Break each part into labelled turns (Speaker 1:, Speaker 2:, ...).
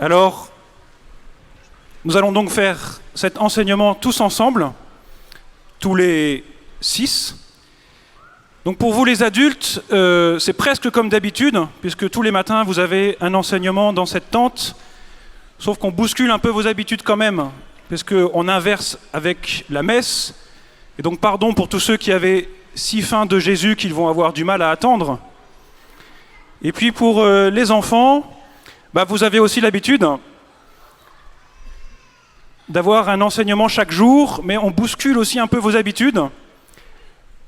Speaker 1: Alors, nous allons donc faire cet enseignement tous ensemble, tous les 6. Donc pour vous les adultes, c'est presque comme d'habitude, puisque tous les matins vous avez un enseignement dans cette tente, sauf qu'on bouscule un peu vos habitudes quand même, puisqu'on inverse avec la messe, et donc pardon pour tous ceux qui avaient si faim de Jésus qu'ils vont avoir du mal à attendre. Et puis pour les enfants, vous avez aussi l'habitude d'avoir un enseignement chaque jour, mais on bouscule aussi un peu vos habitudes,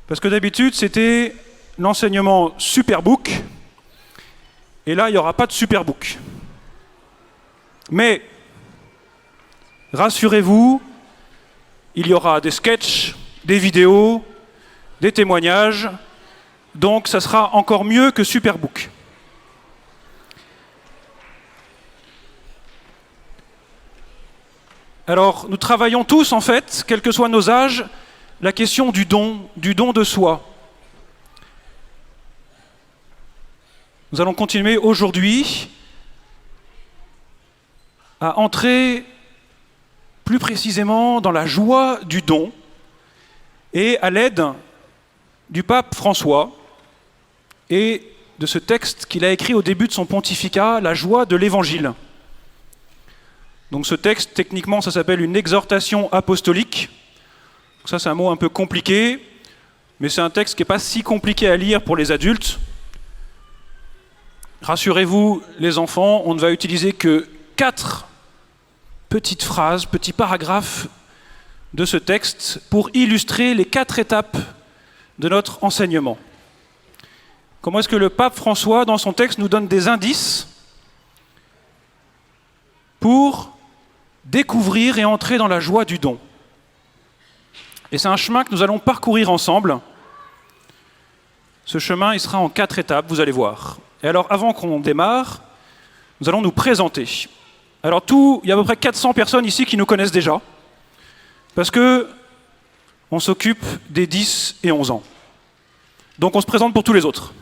Speaker 1: parce que d'habitude c'était l'enseignement Superbook, et là il n'y aura pas de Superbook. Mais rassurez-vous, il y aura des sketchs, des vidéos, des témoignages, donc ça sera encore mieux que Superbook. Alors, nous travaillons tous, en fait, quels que soient nos âges, la question du don de soi. Nous allons continuer aujourd'hui à entrer plus précisément dans la joie du don et à l'aide du pape François et de ce texte qu'il a écrit au début de son pontificat, La joie de l'Évangile. Donc ce texte, techniquement, ça s'appelle une exhortation apostolique. Ça, c'est un mot un peu compliqué, mais c'est un texte qui n'est pas si compliqué à lire pour les adultes. Rassurez-vous, les enfants, on ne va utiliser que 4 petites phrases, petits paragraphes de ce texte pour illustrer les 4 étapes de notre enseignement. Comment est-ce que le pape François, dans son texte, nous donne des indices pour découvrir et entrer dans la joie du don. Et c'est un chemin que nous allons parcourir ensemble. Ce chemin, il sera en 4 étapes, vous allez voir. Et alors, avant qu'on démarre, nous allons nous présenter. Alors, il y a à peu près 400 personnes ici qui nous connaissent déjà, parce que on s'occupe des 10 et 11 ans. Donc, on se présente pour tous les autres.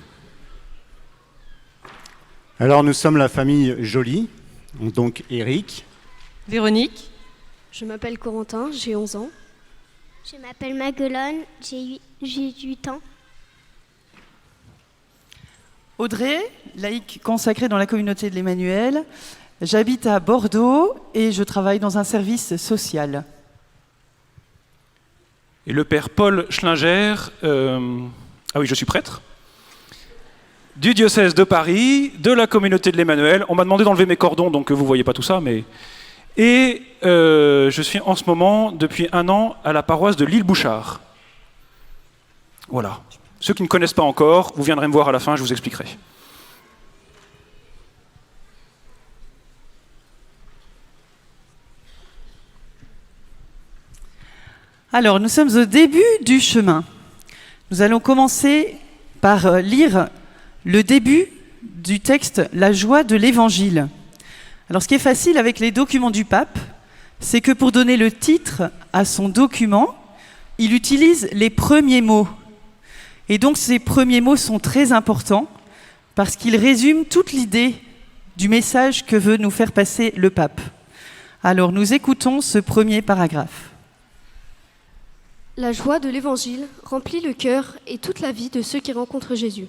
Speaker 2: Alors, nous sommes la famille Joly, donc Eric.
Speaker 3: Véronique.
Speaker 4: Je m'appelle Corentin, j'ai 11 ans.
Speaker 5: Je m'appelle Maguelone, j'ai 8 ans.
Speaker 3: Audrey, laïque consacrée dans la communauté de l'Emmanuel. J'habite à Bordeaux et je travaille dans un service social.
Speaker 1: Et le père Paul Schlinger, ah oui, je suis prêtre, du diocèse de Paris, de la communauté de l'Emmanuel. On m'a demandé d'enlever mes cordons, donc vous ne voyez pas tout ça, mais... Et je suis en ce moment, depuis 1 an, à la paroisse de l'Île Bouchard. Voilà. Ceux qui ne connaissent pas encore, vous viendrez me voir à la fin, je vous expliquerai.
Speaker 3: Alors, nous sommes au début du chemin. Nous allons commencer par lire le début du texte « La joie de l'Évangile ». Alors, ce qui est facile avec les documents du pape, c'est que pour donner le titre à son document, il utilise les premiers mots. Et donc, ces premiers mots sont très importants parce qu'ils résument toute l'idée du message que veut nous faire passer le pape. Alors, nous écoutons ce premier paragraphe.
Speaker 4: La joie de l'Évangile remplit le cœur et toute la vie de ceux qui rencontrent Jésus.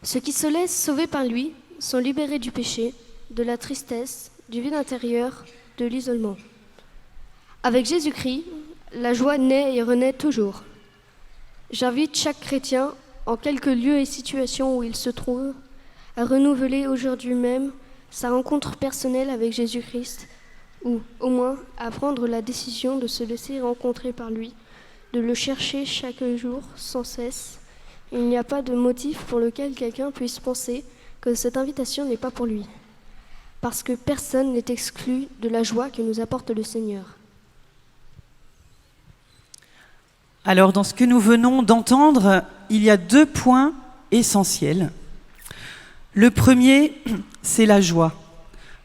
Speaker 4: Ceux qui se laissent sauver par lui sont libérés du péché, de la tristesse, du vide intérieur, de l'isolement. Avec Jésus-Christ, la joie naît et renaît toujours. J'invite chaque chrétien, en quelque lieu et situation où il se trouve, à renouveler aujourd'hui même sa rencontre personnelle avec Jésus-Christ, ou au moins à prendre la décision de se laisser rencontrer par lui, de le chercher chaque jour sans cesse. Il n'y a pas de motif pour lequel quelqu'un puisse penser que cette invitation n'est pas pour lui. Parce que personne n'est exclu de la joie que nous apporte le Seigneur.
Speaker 3: Alors, dans ce que nous venons d'entendre, il y a 2 points essentiels. Le premier, c'est la joie.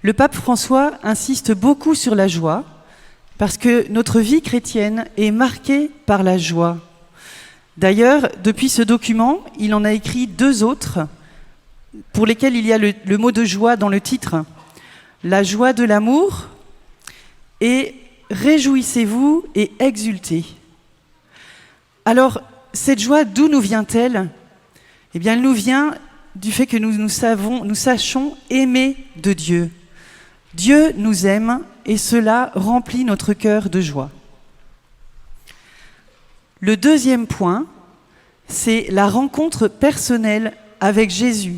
Speaker 3: Le pape François insiste beaucoup sur la joie, parce que notre vie chrétienne est marquée par la joie. D'ailleurs, depuis ce document, il en a écrit 2 autres pour lesquels il y a le mot de joie dans le titre. La joie de l'amour et réjouissez-vous et exultez. Alors, cette joie, d'où nous vient-elle ? Eh bien, elle nous vient du fait que nous sachons aimer de Dieu. Dieu nous aime et cela remplit notre cœur de joie. Le deuxième point, c'est la rencontre personnelle avec Jésus.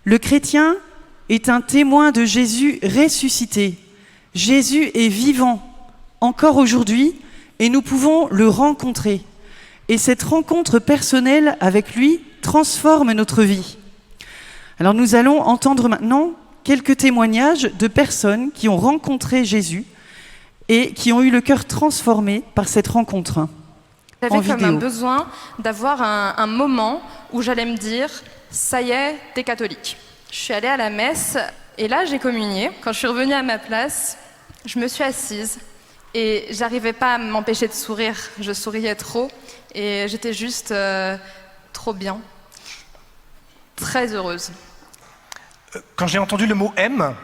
Speaker 3: Le chrétien est un témoin de Jésus ressuscité. Jésus est vivant encore aujourd'hui et nous pouvons le rencontrer. Et cette rencontre personnelle avec lui transforme notre vie. Alors nous allons entendre maintenant quelques témoignages de personnes qui ont rencontré Jésus et qui ont eu le cœur transformé par cette rencontre.
Speaker 6: J'avais comme un besoin d'avoir un moment où j'allais me dire « ça y est, t'es catholique ». Je suis allée à la messe et là j'ai communié. Quand je suis revenue à ma place, je me suis assise et j'arrivais pas à m'empêcher de sourire. Je souriais trop et j'étais juste trop bien, très heureuse.
Speaker 7: Quand j'ai entendu le mot « aime »,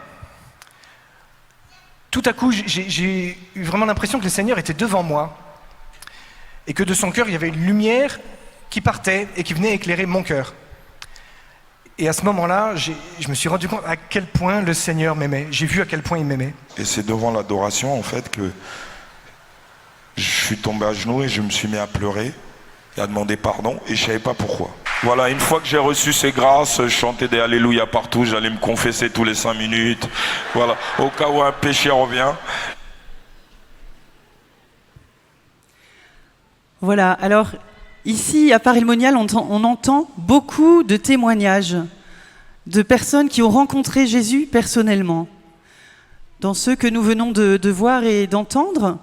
Speaker 7: tout à coup j'ai eu vraiment l'impression que le Seigneur était devant moi et que de son cœur il y avait une lumière qui partait et qui venait éclairer mon cœur. Et à ce moment-là, je me suis rendu compte à quel point le Seigneur m'aimait. J'ai vu à quel point il m'aimait.
Speaker 8: Et c'est devant l'adoration, en fait, que je suis tombé à genoux et je me suis mis à pleurer et à demander pardon et je ne savais pas pourquoi. Voilà, une fois que j'ai reçu ces grâces, je chantais des Alléluia partout, j'allais me confesser tous les 5 minutes. Voilà, au cas où un péché revient.
Speaker 3: Voilà, alors ici à Paris le Monial, on entend beaucoup de témoignages de personnes qui ont rencontré Jésus personnellement. Dans ceux que nous venons de voir et d'entendre,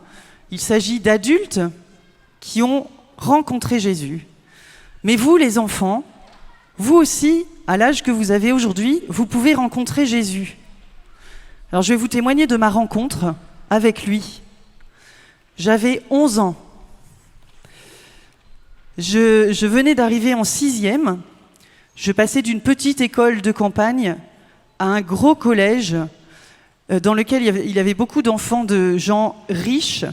Speaker 3: il s'agit d'adultes qui ont rencontré Jésus. Mais vous, les enfants, vous aussi, à l'âge que vous avez aujourd'hui, vous pouvez rencontrer Jésus. Alors je vais vous témoigner de ma rencontre avec lui. J'avais 11 ans. Je venais d'arriver en 6e. Je passais d'une petite école de campagne à un gros collège dans lequel il y avait beaucoup d'enfants de gens riches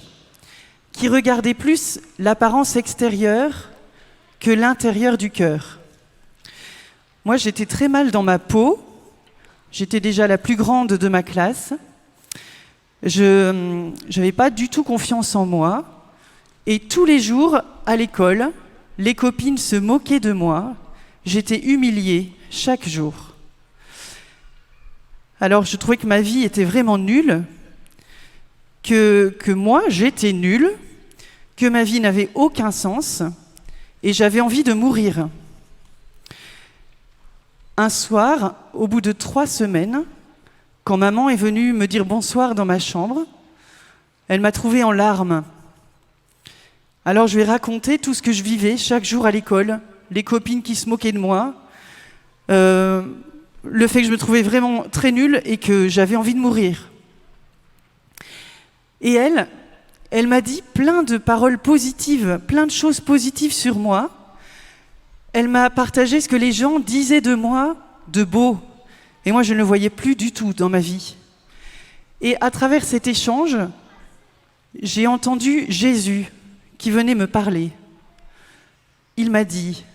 Speaker 3: qui regardaient plus l'apparence extérieure que l'intérieur du cœur. Moi, j'étais très mal dans ma peau. J'étais déjà la plus grande de ma classe. Je n'avais pas du tout confiance en moi. Et tous les jours, à l'école, les copines se moquaient de moi. J'étais humiliée chaque jour. Alors, je trouvais que ma vie était vraiment nulle, que moi, j'étais nulle, que ma vie n'avait aucun sens, et j'avais envie de mourir. Un soir, au bout de 3 semaines, quand maman est venue me dire bonsoir dans ma chambre, elle m'a trouvée en larmes. Alors je lui ai raconté tout ce que je vivais chaque jour à l'école, les copines qui se moquaient de moi, le fait que je me trouvais vraiment très nulle et que j'avais envie de mourir. Et elle m'a dit plein de paroles positives, plein de choses positives sur moi. Elle m'a partagé ce que les gens disaient de moi de beau. Et moi, je ne le voyais plus du tout dans ma vie. Et à travers cet échange, j'ai entendu Jésus qui venait me parler. Il m'a dit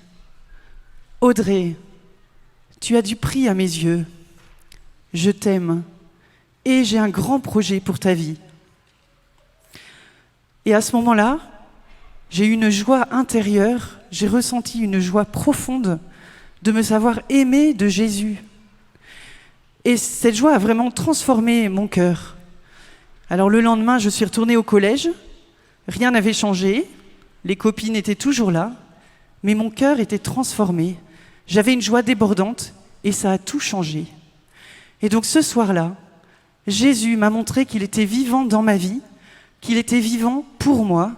Speaker 3: « Audrey, tu as du prix à mes yeux. Je t'aime et j'ai un grand projet pour ta vie. » Et à ce moment-là, j'ai eu une joie intérieure, j'ai ressenti une joie profonde de me savoir aimée de Jésus. Et cette joie a vraiment transformé mon cœur. Alors le lendemain, je suis retournée au collège, rien n'avait changé, les copines étaient toujours là, mais mon cœur était transformé. J'avais une joie débordante et ça a tout changé. Et donc ce soir-là, Jésus m'a montré qu'il était vivant dans ma vie, qu'il était vivant pour moi,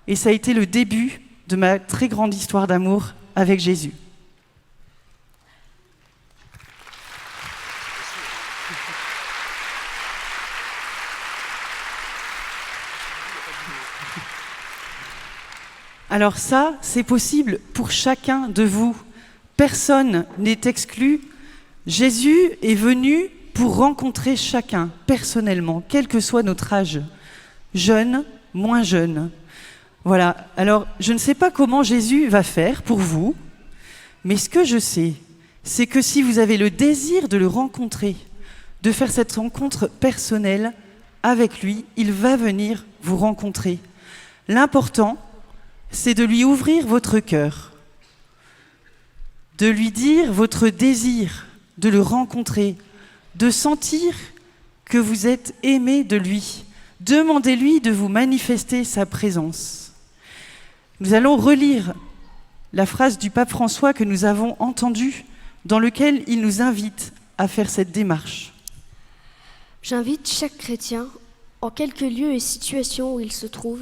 Speaker 3: et ça a été le début de ma très grande histoire d'amour avec Jésus. Alors ça, c'est possible pour chacun de vous. Personne n'est exclu. Jésus est venu pour rencontrer chacun, personnellement, quel que soit notre âge, jeune, moins jeune. Voilà, alors je ne sais pas comment Jésus va faire pour vous, mais ce que je sais, c'est que si vous avez le désir de le rencontrer, de faire cette rencontre personnelle avec lui, il va venir vous rencontrer. L'important, c'est de lui ouvrir votre cœur, de lui dire votre désir de le rencontrer, de sentir que vous êtes aimé de lui. Demandez-lui de vous manifester sa présence. Nous allons relire la phrase du pape François que nous avons entendue, dans lequel il nous invite à faire cette démarche.
Speaker 4: J'invite chaque chrétien, en quelque lieu et situation où il se trouve,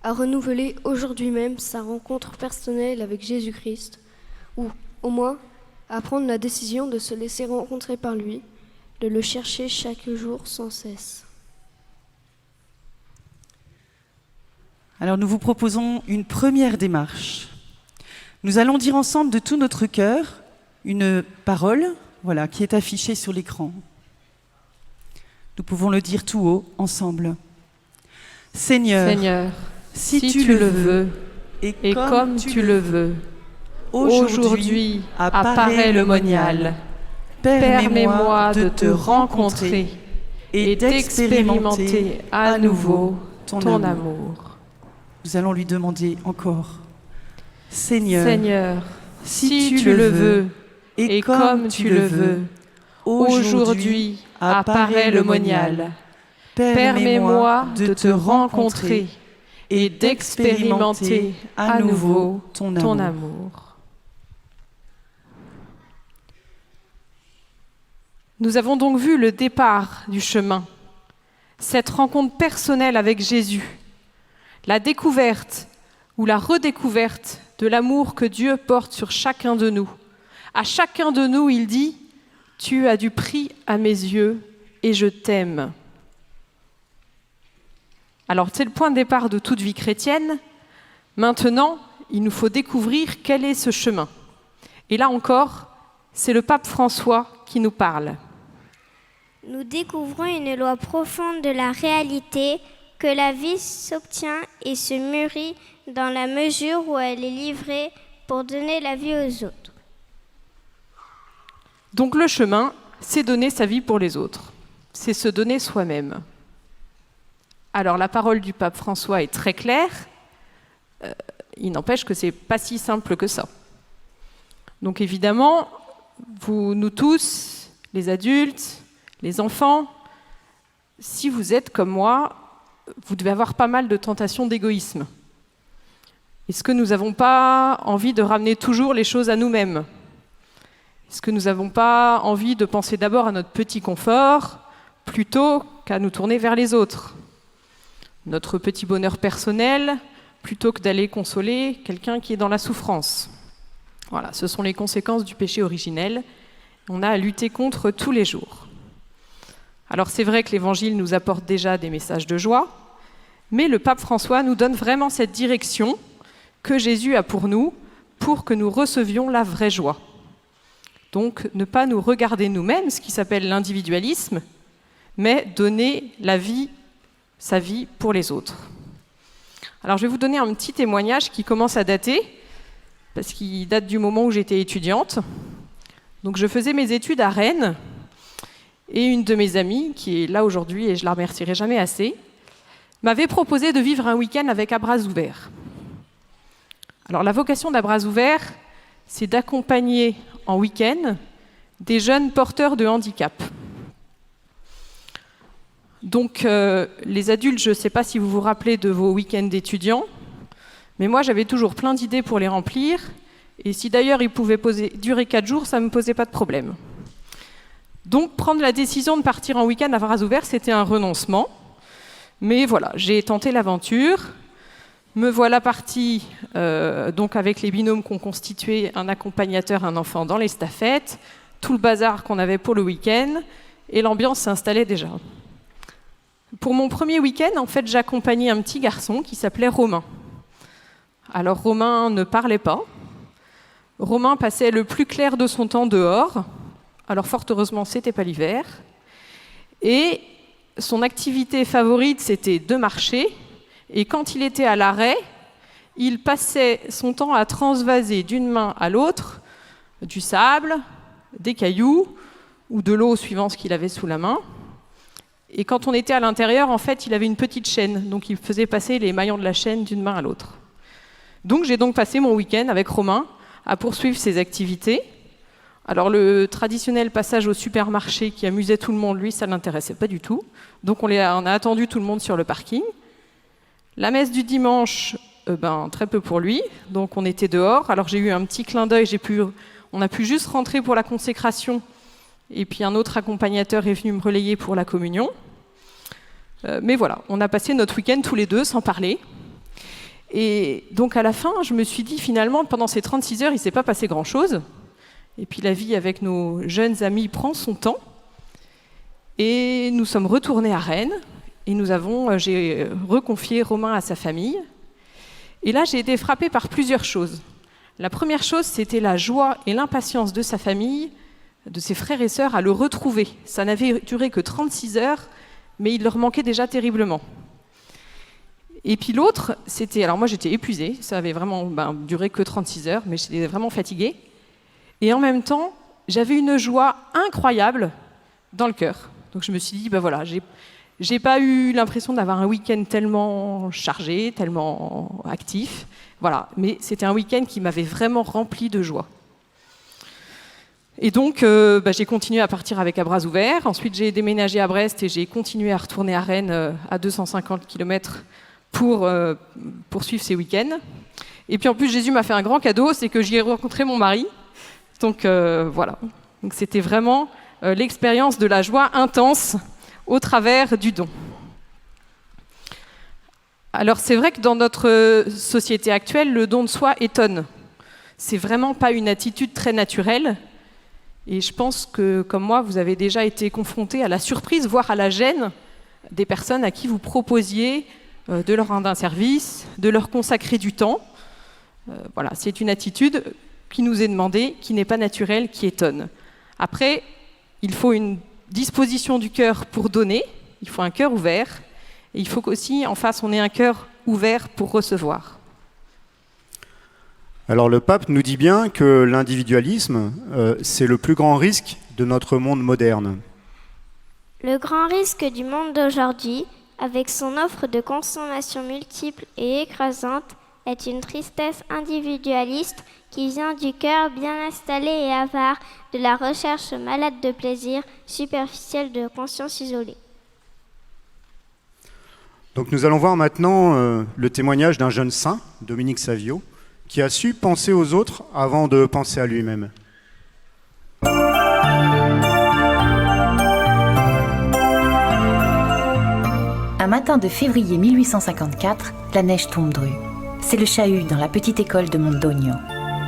Speaker 4: à renouveler aujourd'hui même sa rencontre personnelle avec Jésus-Christ, ou au moins à prendre la décision de se laisser rencontrer par lui, de le chercher chaque jour sans cesse.
Speaker 3: Alors nous vous proposons une première démarche. Nous allons dire ensemble de tout notre cœur une parole, voilà, qui est affichée sur l'écran. Nous pouvons le dire tout haut, ensemble. Seigneur,
Speaker 9: si tu le veux, et comme tu le veux, aujourd'hui apparaît le monial. Permets-moi de te rencontrer et d'expérimenter à nouveau ton amour.
Speaker 3: Nous allons lui demander encore. Seigneur,
Speaker 9: si tu le veux, et comme tu le veux, aujourd'hui apparaît le monial. Permets-moi de te rencontrer et d'expérimenter à nouveau ton amour. Nous avons donc vu le départ du chemin, cette rencontre personnelle avec Jésus, la découverte ou la redécouverte de l'amour que Dieu porte sur chacun de nous. À chacun de nous, il dit « Tu as du prix à mes yeux et je t'aime ». Alors, c'est le point de départ de toute vie chrétienne. Maintenant, il nous faut découvrir quel est ce chemin. Et là encore, c'est le pape François qui nous parle.
Speaker 5: Nous découvrons une loi profonde de la réalité, que la vie s'obtient et se mûrit dans la mesure où elle est livrée pour donner la vie aux autres.
Speaker 9: Donc le chemin, c'est donner sa vie pour les autres. C'est se donner soi-même. Alors la parole du pape François est très claire. Il n'empêche que c'est pas si simple que ça. Donc évidemment, nous tous, les adultes, les enfants, si vous êtes comme moi, vous devez avoir pas mal de tentations d'égoïsme. Est-ce que nous n'avons pas envie de ramener toujours les choses à nous-mêmes ? Est-ce que nous n'avons pas envie de penser d'abord à notre petit confort plutôt qu'à nous tourner vers les autres ? Notre petit bonheur personnel plutôt que d'aller consoler quelqu'un qui est dans la souffrance. Voilà, ce sont les conséquences du péché originel. On a à lutter contre tous les jours. Alors c'est vrai que l'Évangile nous apporte déjà des messages de joie, mais le pape François nous donne vraiment cette direction que Jésus a pour nous, pour que nous recevions la vraie joie. Donc ne pas nous regarder nous-mêmes, ce qui s'appelle l'individualisme, mais donner sa vie pour les autres. Alors je vais vous donner un petit témoignage qui commence à dater, parce qu'il date du moment où j'étais étudiante. Donc je faisais mes études à Rennes, et une de mes amies, qui est là aujourd'hui, et je la remercierai jamais assez, m'avait proposé de vivre un week-end avec À bras ouverts. Alors la vocation d'À bras ouverts, c'est d'accompagner en week-end des jeunes porteurs de handicap. Donc les adultes, je ne sais pas si vous vous rappelez de vos week-ends d'étudiants, mais moi j'avais toujours plein d'idées pour les remplir, et si d'ailleurs ils pouvaient durer 4 jours, ça ne me posait pas de problème. Donc prendre la décision de partir en week-end à bras ouverts, c'était un renoncement. Mais voilà, j'ai tenté l'aventure. Me voilà partie donc avec les binômes qu'on constituait, un accompagnateur, un enfant dans les staffettes, tout le bazar qu'on avait pour le week-end, et l'ambiance s'installait déjà. Pour mon premier week-end, en fait, j'accompagnais un petit garçon qui s'appelait Romain. Alors Romain ne parlait pas. Romain passait le plus clair de son temps dehors. Alors fort heureusement, c'était pas l'hiver. Et son activité favorite, c'était de marcher. Et quand il était à l'arrêt, il passait son temps à transvaser d'une main à l'autre du sable, des cailloux ou de l'eau suivant ce qu'il avait sous la main. Et quand on était à l'intérieur, en fait, il avait une petite chaîne, donc il faisait passer les maillons de la chaîne d'une main à l'autre. Donc j'ai passé mon week-end avec Romain à poursuivre ses activités. Alors le traditionnel passage au supermarché qui amusait tout le monde, lui, ça ne l'intéressait pas du tout. Donc on a attendu tout le monde sur le parking. La messe du dimanche, très peu pour lui, donc on était dehors. Alors j'ai eu un petit clin d'œil, on a pu juste rentrer pour la consécration, et puis un autre accompagnateur est venu me relayer pour la communion. Mais voilà, on a passé notre week-end tous les deux sans parler. Et donc à la fin, je me suis dit finalement, pendant ces 36 heures, il ne s'est pas passé grand-chose. Et puis la vie avec nos jeunes amis prend son temps. Et nous sommes retournés à Rennes, et j'ai reconfié Romain à sa famille. Et là, j'ai été frappée par plusieurs choses. La première chose, c'était la joie et l'impatience de sa famille, de ses frères et sœurs, à le retrouver. Ça n'avait duré que 36 heures, mais il leur manquait déjà terriblement. Et puis l'autre, c'était... Alors moi, j'étais épuisée, ça avait vraiment duré que 36 heures, mais j'étais vraiment fatiguée. Et en même temps, j'avais une joie incroyable dans le cœur. Donc je me suis dit, voilà, j'ai pas eu l'impression d'avoir un week-end tellement chargé, tellement actif. Voilà, mais c'était un week-end qui m'avait vraiment rempli de joie. Et donc, j'ai continué à partir avec à bras ouverts. Ensuite, j'ai déménagé à Brest et j'ai continué à retourner à Rennes à 250 km pour poursuivre ces week-ends. Et puis en plus, Jésus m'a fait un grand cadeau, c'est que j'y ai rencontré mon mari. Donc voilà. Donc c'était vraiment l'expérience de la joie intense au travers du don. Alors c'est vrai que dans notre société actuelle, le don de soi étonne. C'est vraiment pas une attitude très naturelle. Et je pense que, comme moi, vous avez déjà été confrontés à la surprise, voire à la gêne des personnes à qui vous proposiez de leur rendre un service, de leur consacrer du temps. Voilà, c'est une attitude qui nous est demandée, qui n'est pas naturelle, qui étonne. Après, il faut une disposition du cœur pour donner, il faut un cœur ouvert, et il faut qu'aussi, en face, on ait un cœur ouvert pour recevoir.
Speaker 2: Alors le pape nous dit bien que l'individualisme, c'est le plus grand risque de notre monde moderne.
Speaker 5: Le grand risque du monde d'aujourd'hui, avec son offre de consommation multiple et écrasante, est une tristesse individualiste qui vient du cœur bien installé et avare de la recherche malade de plaisir, superficielle de conscience isolée.
Speaker 2: Donc nous allons voir maintenant le témoignage d'un jeune saint, Dominique Savio, qui a su penser aux autres avant de penser à lui-même.
Speaker 10: Un matin de février 1854, la neige tombe dru. C'est le chahut dans la petite école de Mondogno.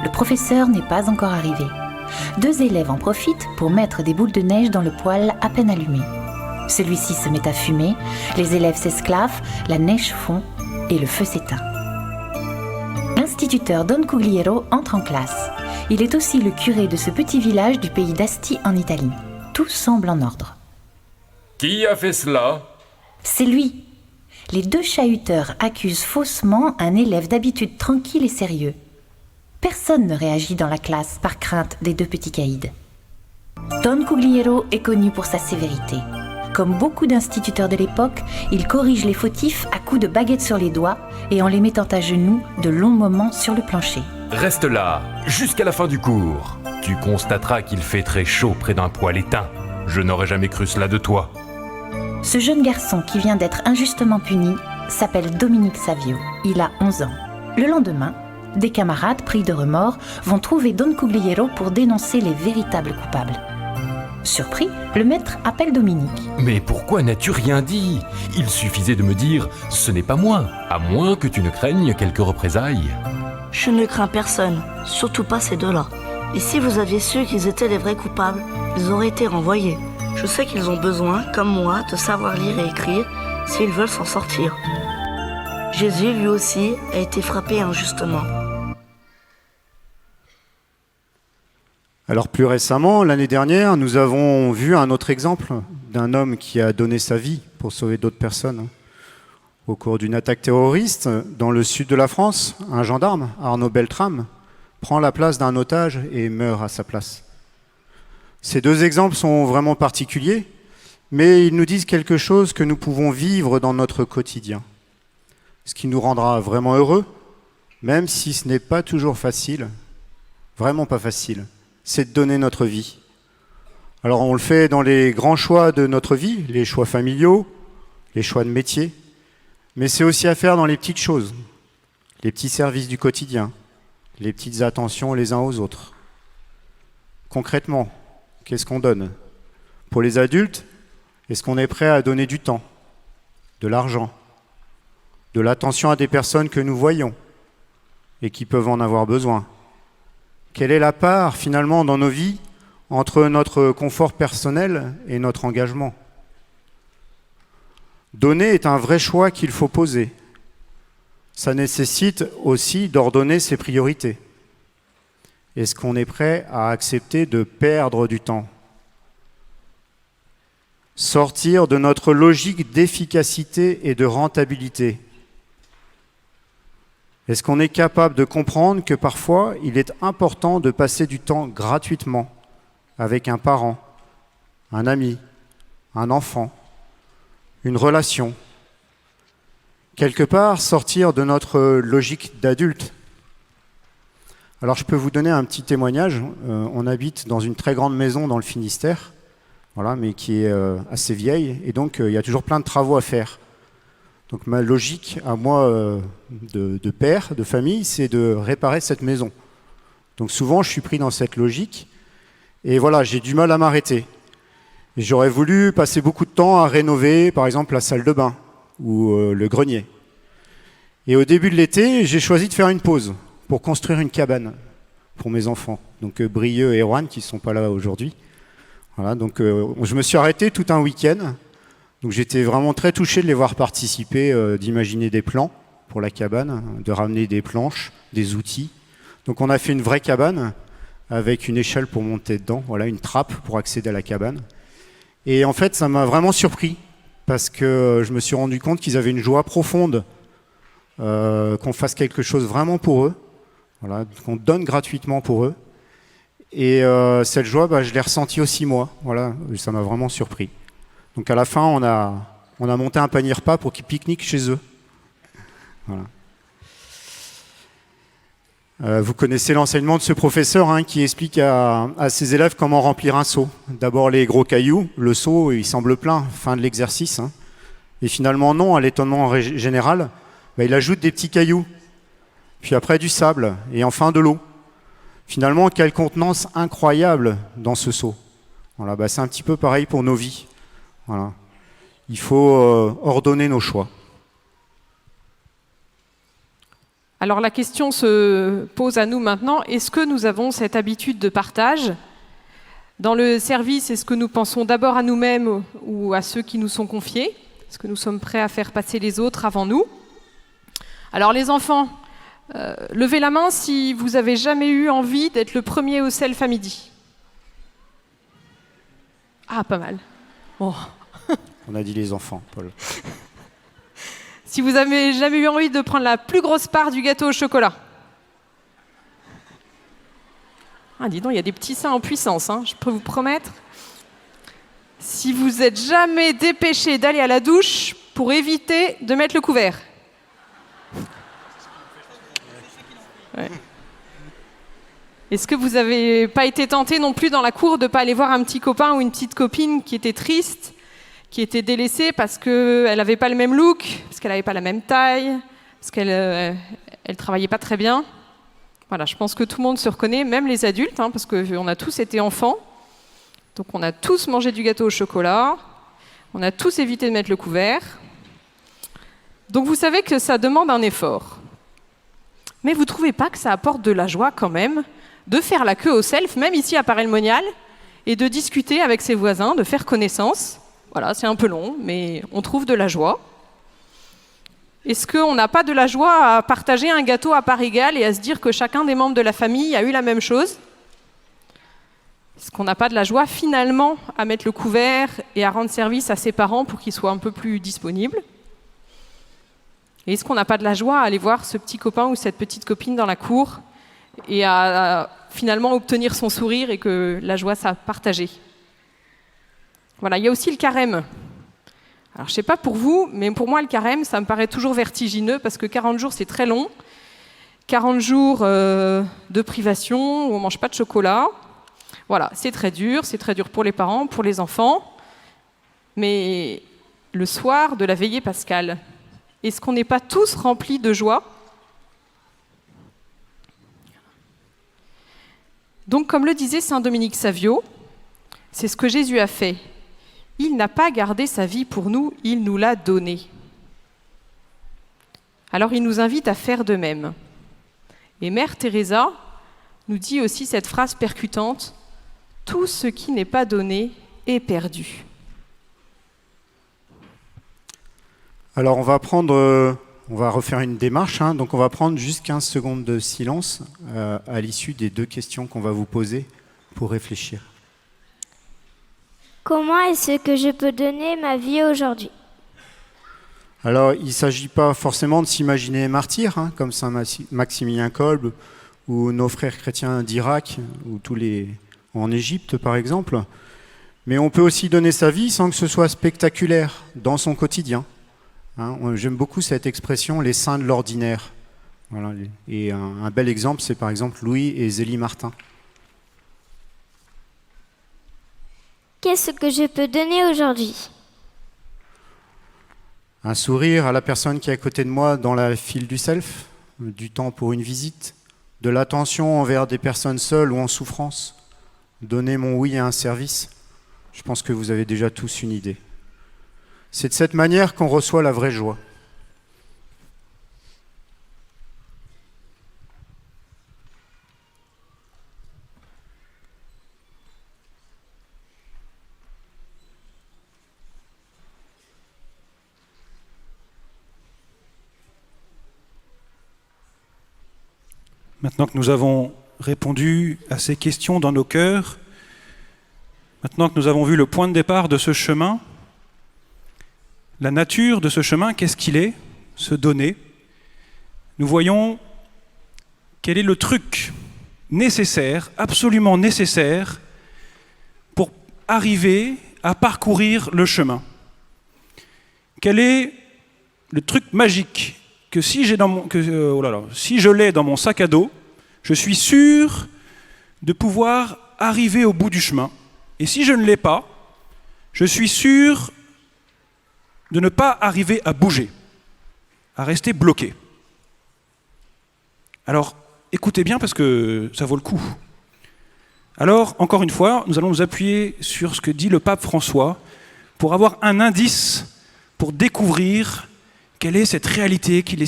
Speaker 10: Le professeur n'est pas encore arrivé. 2 élèves en profitent pour mettre des boules de neige dans le poêle à peine allumé. Celui-ci se met à fumer, les élèves s'esclaffent, la neige fond et le feu s'éteint. L'instituteur Don Cugliero entre en classe. Il est aussi le curé de ce petit village du pays d'Asti en Italie. Tout semble en ordre.
Speaker 11: Qui a fait cela ?
Speaker 10: C'est lui. Les 2 chahuteurs accusent faussement un élève d'habitude tranquille et sérieux. Personne ne réagit dans la classe par crainte des 2 petits caïds. Don Cugliero est connu pour sa sévérité. Comme beaucoup d'instituteurs de l'époque, il corrige les fautifs à coups de baguettes sur les doigts et en les mettant à genoux de longs moments sur le plancher.
Speaker 11: Reste là, jusqu'à la fin du cours. Tu constateras qu'il fait très chaud près d'un poêle éteint. Je n'aurais jamais cru cela de toi.
Speaker 10: Ce jeune garçon qui vient d'être injustement puni s'appelle Dominique Savio. Il a 11 ans. Le lendemain, des camarades pris de remords vont trouver Don Cugliero pour dénoncer les véritables coupables. Surpris, le maître appelle Dominique.
Speaker 11: Mais pourquoi n'as-tu rien dit ? Il suffisait de me dire « ce n'est pas moi », à moins que tu ne craignes quelques représailles.
Speaker 12: Je ne crains personne, surtout pas ces 2-là. Et si vous aviez su qu'ils étaient les vrais coupables, ils auraient été renvoyés. Je sais qu'ils ont besoin, comme moi, de savoir lire et écrire s'ils veulent s'en sortir. Jésus, lui aussi, a été frappé injustement.
Speaker 2: Alors plus récemment, l'année dernière, nous avons vu un autre exemple d'un homme qui a donné sa vie pour sauver d'autres personnes. Au cours d'une attaque terroriste dans le sud de la France, un gendarme, Arnaud Beltrame, prend la place d'un otage et meurt à sa place. Ces deux exemples sont vraiment particuliers, mais ils nous disent quelque chose que nous pouvons vivre dans notre quotidien. Ce qui nous rendra vraiment heureux, même si ce n'est pas toujours facile, vraiment pas facile, c'est de donner notre vie. Alors on le fait dans les grands choix de notre vie, les choix familiaux, les choix de métier, mais c'est aussi à faire dans les petites choses, les petits services du quotidien, les petites attentions les uns aux autres. Concrètement, qu'est-ce qu'on donne? Pour les adultes, est-ce qu'on est prêt à donner du temps, de l'argent, de l'attention à des personnes que nous voyons et qui peuvent en avoir besoin? Quelle est la part finalement dans nos vies entre notre confort personnel et notre engagement? Donner est un vrai choix qu'il faut poser. Ça nécessite aussi d'ordonner ses priorités. Est-ce qu'on est prêt à accepter de perdre du temps? Sortir de notre logique d'efficacité et de rentabilité. Est-ce qu'on est capable de comprendre que parfois, il est important de passer du temps gratuitement avec un parent, un ami, un enfant, une relation? Quelque part, sortir de notre logique d'adulte. Alors, je peux vous donner un petit témoignage. On habite dans une très grande maison dans le Finistère, voilà, mais qui est assez vieille, et donc il y a toujours plein de travaux à faire. Donc ma logique à moi de père, de famille, c'est de réparer cette maison. Donc souvent je suis pris dans cette logique et voilà, j'ai du mal à m'arrêter. Et j'aurais voulu passer beaucoup de temps à rénover par exemple la salle de bain ou le grenier. Et au début de l'été, j'ai choisi de faire une pause pour construire une cabane pour mes enfants. Donc Brieux et Erwan qui ne sont pas là aujourd'hui. Voilà, donc je me suis arrêté tout un week-end. Donc j'étais vraiment très touché de les voir participer, d'imaginer des plans pour la cabane, de ramener des planches, des outils. Donc on a fait une vraie cabane avec une échelle pour monter dedans, voilà, une trappe pour accéder à la cabane. Et en fait, ça m'a vraiment surpris parce que je me suis rendu compte qu'ils avaient une joie profonde, qu'on fasse quelque chose vraiment pour eux, voilà, qu'on donne gratuitement pour eux. Et cette joie, je l'ai ressentie aussi moi, voilà, ça m'a vraiment surpris. Donc à la fin, on a monté un panier repas pour qu'ils pique-niquent chez eux. Voilà. Vous connaissez l'enseignement de ce professeur qui explique à ses élèves comment remplir un seau. D'abord les gros cailloux, le seau il semble plein, fin de l'exercice. Et finalement non, à l'étonnement général, il ajoute des petits cailloux, puis après du sable, et enfin de l'eau. Finalement, quelle contenance incroyable dans ce seau. Voilà, c'est un petit peu pareil pour nos vies. Voilà. Il faut ordonner nos choix.
Speaker 9: Alors la question se pose à nous maintenant, est-ce que nous avons cette habitude de partage? Dans le service, est-ce que nous pensons d'abord à nous-mêmes ou à ceux qui nous sont confiés? Est-ce que nous sommes prêts à faire passer les autres avant nous? Alors les enfants, levez la main si vous avez jamais eu envie d'être le premier au self à midi. Ah, pas mal. Oh.
Speaker 2: On a dit les enfants, Paul.
Speaker 9: Si vous avez jamais eu envie de prendre la plus grosse part du gâteau au chocolat. Ah, dis donc, il y a des petits seins en puissance, je peux vous promettre. Si vous n'êtes jamais dépêché d'aller à la douche pour éviter de mettre le couvert. Ouais. Est-ce que vous n'avez pas été tenté non plus dans la cour de ne pas aller voir un petit copain ou une petite copine qui était triste, qui était délaissée parce qu'elle n'avait pas le même look, parce qu'elle n'avait pas la même taille, parce qu'elle ne travaillait pas très bien? Voilà, je pense que tout le monde se reconnaît, même les adultes, parce qu'on a tous été enfants. Donc on a tous mangé du gâteau au chocolat, on a tous évité de mettre le couvert. Donc vous savez que ça demande un effort. Mais vous ne trouvez pas que ça apporte de la joie quand même de faire la queue au self, même ici à Paray-le-Monial, et de discuter avec ses voisins, de faire connaissance? Voilà, c'est un peu long, mais on trouve de la joie. Est-ce qu'on n'a pas de la joie à partager un gâteau à part égale et à se dire que chacun des membres de la famille a eu la même chose ? Est-ce qu'on n'a pas de la joie finalement à mettre le couvert et à rendre service à ses parents pour qu'ils soient un peu plus disponibles ? Et est-ce qu'on n'a pas de la joie à aller voir ce petit copain ou cette petite copine dans la cour et à finalement obtenir son sourire et que la joie soit partagée ? Voilà, il y a aussi le carême. Alors je ne sais pas pour vous, mais pour moi le carême, ça me paraît toujours vertigineux parce que 40 jours c'est très long. 40 jours de privation où on ne mange pas de chocolat. Voilà, c'est très dur pour les parents, pour les enfants. Mais le soir de la veillée pascale, est-ce qu'on n'est pas tous remplis de joie ? Donc, comme le disait saint Dominique Savio, c'est ce que Jésus a fait. Il n'a pas gardé sa vie pour nous, il nous l'a donnée. Alors, il nous invite à faire de même. Et Mère Teresa nous dit aussi cette phrase percutante : tout ce qui n'est pas donné est perdu.
Speaker 2: Alors on va refaire une démarche, donc on va prendre juste 15 secondes de silence à l'issue des 2 questions qu'on va vous poser pour réfléchir.
Speaker 5: Comment est-ce que je peux donner ma vie aujourd'hui ?
Speaker 2: Alors il ne s'agit pas forcément de s'imaginer martyr, comme Saint Maximilien Kolbe ou nos frères chrétiens d'Irak ou en Égypte par exemple, mais on peut aussi donner sa vie sans que ce soit spectaculaire dans son quotidien. J'aime beaucoup cette expression, les saints de l'ordinaire. Voilà. Et un bel exemple, c'est par exemple Louis et Zélie Martin.
Speaker 5: Qu'est-ce que je peux donner aujourd'hui ?
Speaker 2: Un sourire à la personne qui est à côté de moi dans la file du self, du temps pour une visite, de l'attention envers des personnes seules ou en souffrance, donner mon oui à un service. Je pense que vous avez déjà tous une idée. C'est de cette manière qu'on reçoit la vraie joie.
Speaker 1: Maintenant que nous avons répondu à ces questions dans nos cœurs, maintenant que nous avons vu le point de départ de ce chemin, la nature de ce chemin, qu'est-ce qu'il est ? Se donner. Nous voyons quel est le truc nécessaire, absolument nécessaire, pour arriver à parcourir le chemin. Quel est le truc magique que si je l'ai dans mon sac à dos, je suis sûr de pouvoir arriver au bout du chemin. Et si je ne l'ai pas, je suis sûr de ne pas arriver à bouger, à rester bloqué. Alors, écoutez bien parce que ça vaut le coup. Alors, encore une fois, nous allons nous appuyer sur ce que dit le pape François pour avoir un indice pour découvrir quelle est cette réalité qu'il est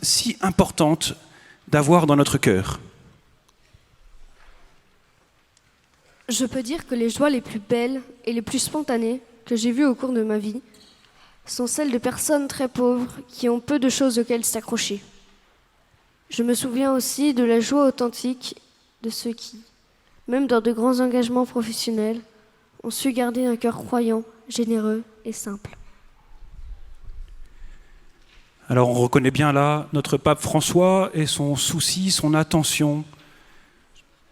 Speaker 1: si importante d'avoir dans notre cœur.
Speaker 4: Je peux dire que les joies les plus belles et les plus spontanées que j'ai vues au cours de ma vie sont celles de personnes très pauvres qui ont peu de choses auxquelles s'accrocher. Je me souviens aussi de la joie authentique de ceux qui, même dans de grands engagements professionnels, ont su garder un cœur croyant, généreux et simple.
Speaker 1: Alors on reconnaît bien là notre pape François et son souci, son attention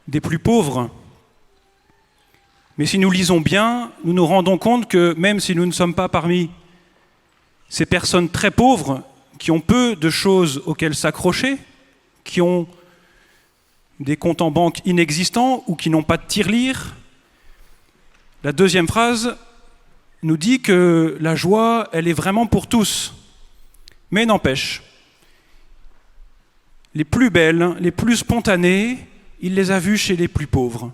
Speaker 1: des plus pauvres. Mais si nous lisons bien, nous nous rendons compte que même si nous ne sommes pas parmi ces personnes très pauvres qui ont peu de choses auxquelles s'accrocher, qui ont des comptes en banque inexistants ou qui n'ont pas de tirelire, la deuxième phrase nous dit que la joie, elle est vraiment pour tous. Mais n'empêche, les plus belles, les plus spontanées, il les a vues chez les plus pauvres.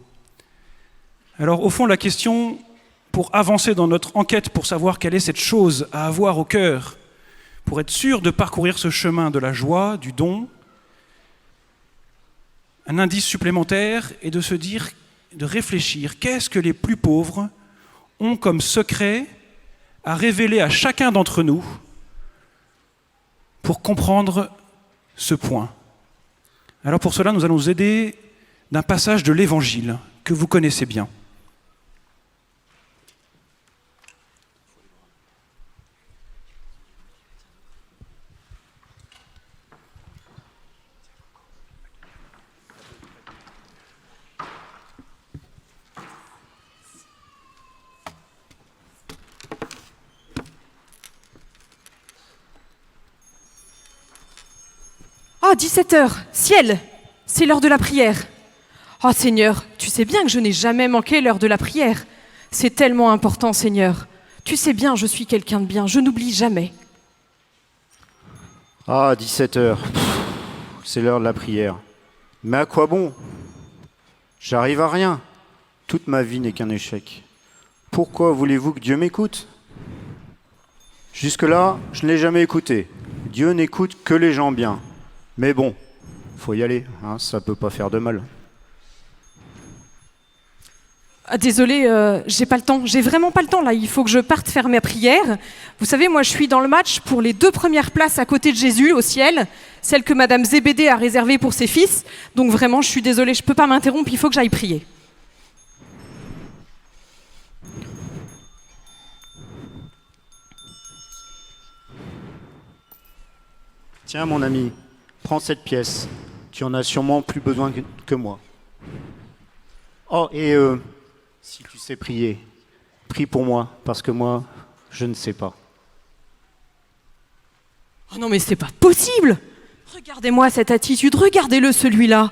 Speaker 1: Alors au fond, la question, pour avancer dans notre enquête, pour savoir quelle est cette chose à avoir au cœur, pour être sûr de parcourir ce chemin de la joie, du don, un indice supplémentaire est de se dire, de réfléchir, qu'est-ce que les plus pauvres ont comme secret à révéler à chacun d'entre nous pour comprendre ce point. Alors pour cela, nous allons nous aider d'un passage de l'Évangile que vous connaissez bien.
Speaker 9: Oh, 17h, ciel, c'est l'heure de la prière. Oh Seigneur, tu sais bien que je n'ai jamais manqué l'heure de la prière. C'est tellement important, Seigneur. Tu sais bien, je suis quelqu'un de bien, je n'oublie jamais.
Speaker 2: Ah, 17h, c'est l'heure de la prière. Mais à quoi bon? J'arrive à rien. Toute ma vie n'est qu'un échec. Pourquoi voulez-vous que Dieu m'écoute? Jusque-là, je ne l'ai jamais écouté. Dieu n'écoute que les gens bien. Mais bon, faut y aller, hein, ça peut pas faire de mal.
Speaker 9: Ah, désolée, j'ai pas le temps, j'ai vraiment pas le temps là, il faut que je parte faire ma prière. Vous savez, moi je suis dans le match pour les 2 premières places à côté de Jésus au ciel, celle que Madame Zébédée a réservée pour ses fils, donc vraiment je suis désolée, je peux pas m'interrompre, il faut que j'aille prier.
Speaker 2: Tiens mon ami, prends cette pièce, tu en as sûrement plus besoin que moi. Oh, et si tu sais prier, prie pour moi, parce que moi, je ne sais pas.
Speaker 9: Oh non mais c'est pas possible! Regardez-moi cette attitude, regardez-le celui-là.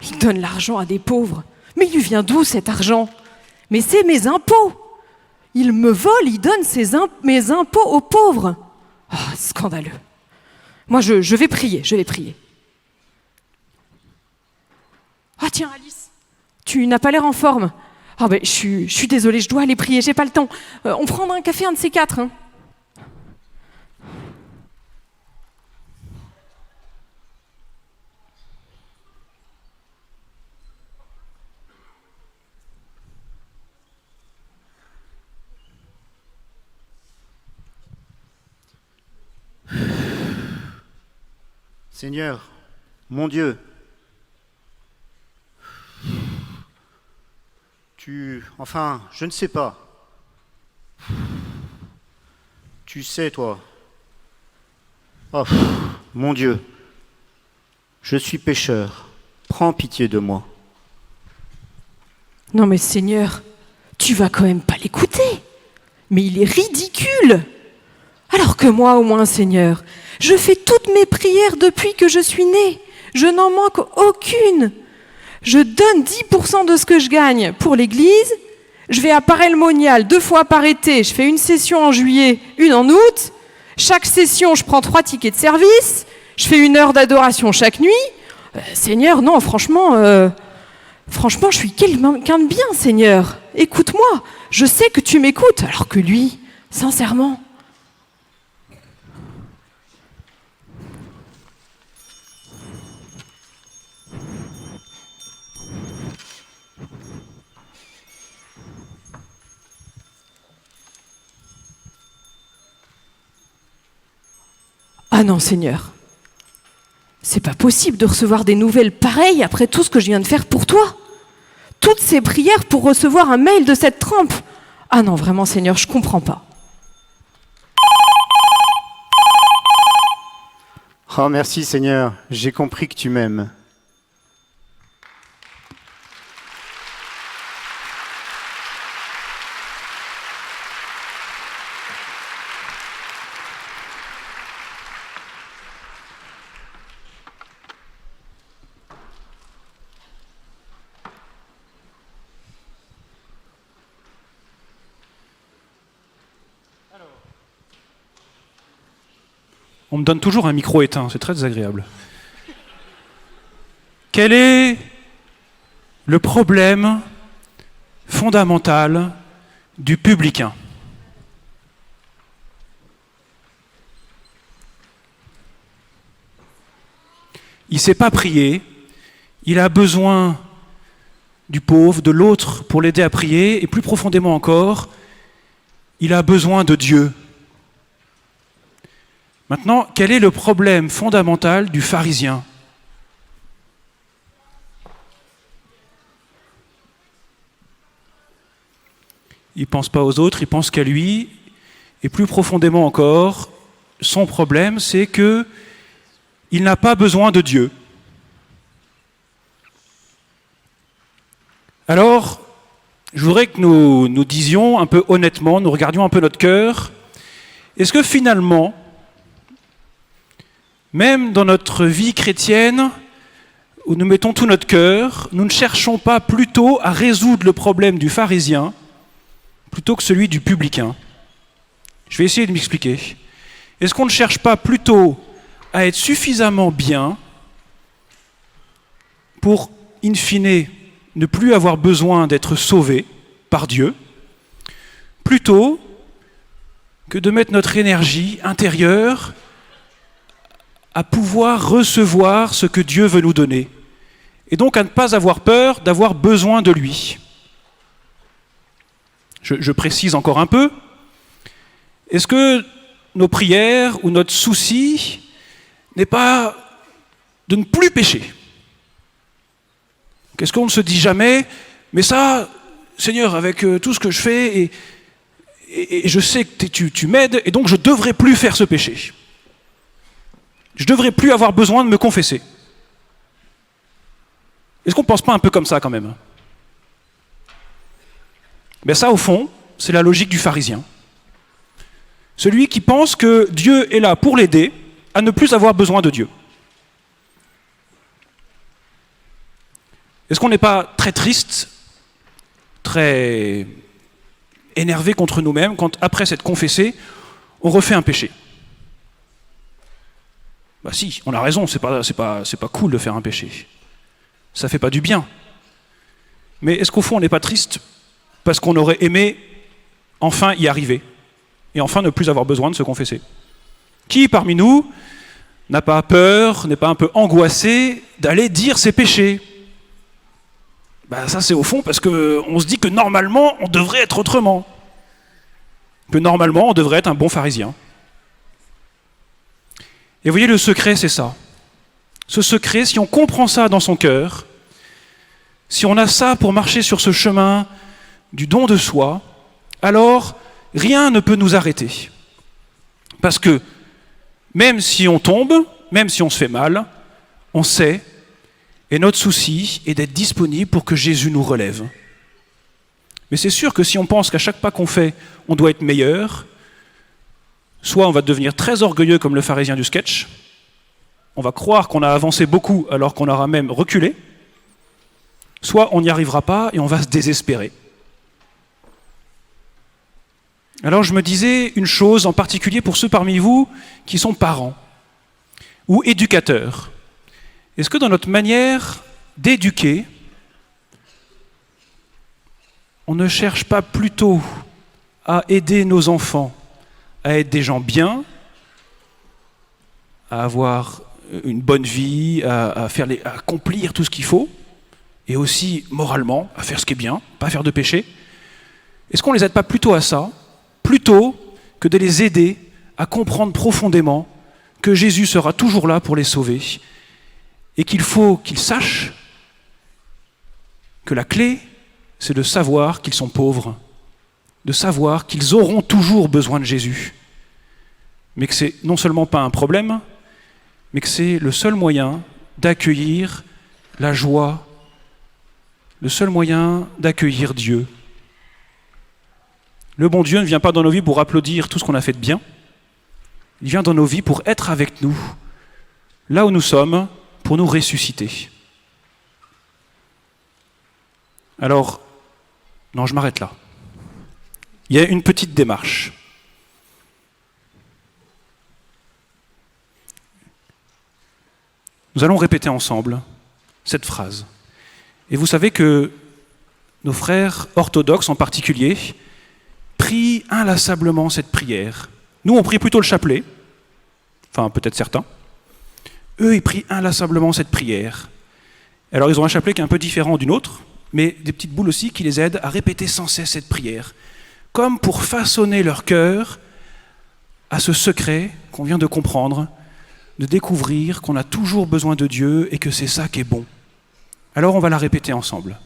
Speaker 9: Il donne l'argent à des pauvres. Mais il lui vient d'où cet argent? Mais c'est mes impôts! Il me vole, il donne mes impôts aux pauvres. Oh, scandaleux. Moi je vais prier, je vais prier. Ah tiens Alice, tu n'as pas l'air en forme. Ah ben je suis désolée, je dois aller prier, j'ai pas le temps. On prendra un café, un de ces 4. Hein.
Speaker 2: Seigneur, mon Dieu, je ne sais pas. Tu sais, toi. Oh, mon Dieu, je suis pécheur. Prends pitié de moi.
Speaker 9: Non mais Seigneur, tu vas quand même pas l'écouter. Mais il est ridicule. Alors que moi, au moins, Seigneur, je fais toutes mes prières depuis que je suis née. Je n'en manque aucune. Je donne 10% de ce que je gagne pour l'église. Je vais à Paray-le-Monial 2 fois par été. Je fais une session en juillet, une en août. Chaque session, je prends 3 tickets de service. Je fais 1 heure d'adoration chaque nuit. Seigneur, non, franchement, je suis quelqu'un de bien, Seigneur. Écoute-moi. Je sais que tu m'écoutes, alors que lui, sincèrement... Ah non, Seigneur, c'est pas possible de recevoir des nouvelles pareilles après tout ce que je viens de faire pour toi. Toutes ces prières pour recevoir un mail de cette trempe. Ah non, vraiment, Seigneur, je comprends pas.
Speaker 2: Oh, merci Seigneur, j'ai compris que tu m'aimes.
Speaker 1: On me donne toujours un micro éteint, c'est très désagréable. Quel est le problème fondamental du publicain? Il ne sait pas prier, il a besoin du pauvre, de l'autre pour l'aider à prier, et plus profondément encore, il a besoin de Dieu. Maintenant, quel est le problème fondamental du pharisien ? Il ne pense pas aux autres, il pense qu'à lui. Et plus profondément encore, son problème, c'est qu'il n'a pas besoin de Dieu. Alors, je voudrais que nous disions un peu honnêtement, nous regardions un peu notre cœur. Est-ce que finalement, même dans notre vie chrétienne, où nous mettons tout notre cœur, nous ne cherchons pas plutôt à résoudre le problème du pharisien plutôt que celui du publicain ? Je vais essayer de m'expliquer. Est-ce qu'on ne cherche pas plutôt à être suffisamment bien pour, in fine, ne plus avoir besoin d'être sauvé par Dieu, plutôt que de mettre notre énergie intérieure à pouvoir recevoir ce que Dieu veut nous donner, et donc à ne pas avoir peur d'avoir besoin de lui. Je précise encore un peu. Est-ce que nos prières ou notre souci n'est pas de ne plus pécher ? Qu'est-ce qu'on ne se dit jamais ? Mais ça, Seigneur, avec tout ce que je fais, et je sais que tu m'aides, et donc je ne devrais plus faire ce péché. Je ne devrais plus avoir besoin de me confesser. Est-ce qu'on ne pense pas un peu comme ça quand même ? Mais ça, au fond, c'est la logique du pharisien. Celui qui pense que Dieu est là pour l'aider à ne plus avoir besoin de Dieu. Est-ce qu'on n'est pas très triste, très énervé contre nous-mêmes quand, après s'être confessé, on refait un péché ? Bah si, on a raison, c'est pas cool de faire un péché. Ça fait pas du bien. Mais est-ce qu'au fond on n'est pas triste parce qu'on aurait aimé enfin y arriver et enfin ne plus avoir besoin de se confesser ? Qui parmi nous n'a pas peur, n'est pas un peu angoissé d'aller dire ses péchés ? Ben ça c'est au fond parce qu'on se dit que normalement on devrait être autrement. Que normalement on devrait être un bon pharisien. Et vous voyez, le secret c'est ça. Ce secret, si on comprend ça dans son cœur, si on a ça pour marcher sur ce chemin du don de soi, alors rien ne peut nous arrêter. Parce que même si on tombe, même si on se fait mal, on sait, et notre souci est d'être disponible pour que Jésus nous relève. Mais c'est sûr que si on pense qu'à chaque pas qu'on fait, on doit être meilleur, soit on va devenir très orgueilleux comme le pharisien du sketch, on va croire qu'on a avancé beaucoup alors qu'on aura même reculé, soit on n'y arrivera pas et on va se désespérer. Alors je me disais une chose en particulier pour ceux parmi vous qui sont parents ou éducateurs. Est-ce que dans notre manière d'éduquer, on ne cherche pas plutôt à aider nos enfants à être des gens bien, à avoir une bonne vie, à accomplir tout ce qu'il faut, et aussi moralement à faire ce qui est bien, pas faire de péché? Est-ce qu'on ne les aide pas plutôt à ça, plutôt que de les aider à comprendre profondément que Jésus sera toujours là pour les sauver et qu'il faut qu'ils sachent que la clé, c'est de savoir qu'ils sont pauvres, de savoir qu'ils auront toujours besoin de Jésus, mais que c'est non seulement pas un problème, mais que c'est le seul moyen d'accueillir la joie, le seul moyen d'accueillir Dieu. Le bon Dieu ne vient pas dans nos vies pour applaudir tout ce qu'on a fait de bien, il vient dans nos vies pour être avec nous, là où nous sommes, pour nous ressusciter. Alors, non, je m'arrête là. Il y a une petite démarche. Nous allons répéter ensemble cette phrase. Et vous savez que nos frères orthodoxes en particulier prient inlassablement cette prière. Nous, on prie plutôt le chapelet, enfin peut-être certains. Eux, ils prient inlassablement cette prière. Alors ils ont un chapelet qui est un peu différent d'une autre, mais des petites boules aussi qui les aident à répéter sans cesse cette prière, comme pour façonner leur cœur à ce secret qu'on vient de comprendre, de découvrir qu'on a toujours besoin de Dieu et que c'est ça qui est bon. Alors on va la répéter ensemble.